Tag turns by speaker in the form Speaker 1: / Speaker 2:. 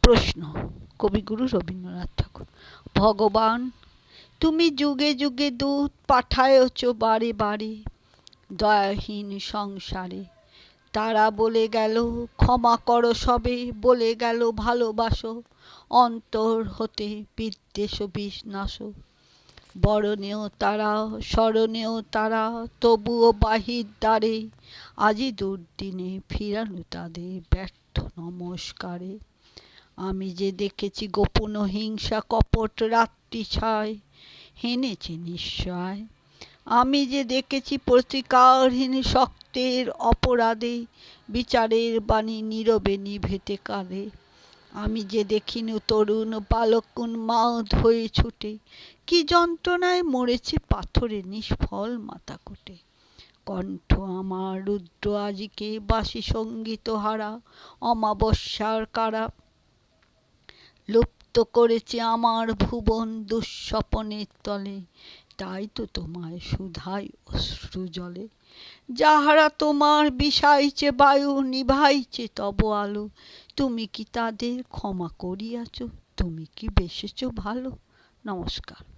Speaker 1: প্রশ্ন। কবিগুরু রবীন্দ্রনাথ ঠাকুর। ভগবান, তুমি যুগে যুগে দূত পাঠায়ছ বারে বারে দয়াহীন সংসারে। তারা বলে গেল ক্ষমা করো সবে, বলে গেল ভালোবাসো, অন্তর হতে বিদ্বেষ বিষ নাশো। বরণেও তারা স্মরণেও তারা, তবুও বাহির দ্বারে আজি দুর্দিনে ফিরানো তাদের ব্যর্থ নমস্কারে। আমি যে দেখেছি গোপন হিংসা কপট রাত্রি ছায় হেনেছে নিশ্চয়। আমি যে দেখেছি প্রতিকারহীন শক্তের অপরাধে বিচারের বাণী নীরবে নিভেতে কাঁদে। আমি যে দেখিনি তরুণ বালক উন্মাদ হয়ে ছুটে কি যন্ত্রণায় মরেছে পাথরে নিষ্ফল মাথা কোটে। কণ্ঠ আমার রুদ্র আজিকে বাসি সঙ্গীত হারা অমাবস্যার কারা। লুপ্ত করেছে আমার ভুবন দুঃস্বপনের তলে, তাই তো তোমায় সুধাই অশ্রু জলে। যাহারা তোমার বিষাইছে বায়ু নিভাইছে তব আলো, তুমি কি তাদের ক্ষমা করিয়াছ? তুমি কি বেসেছ ভালো? নমস্কার।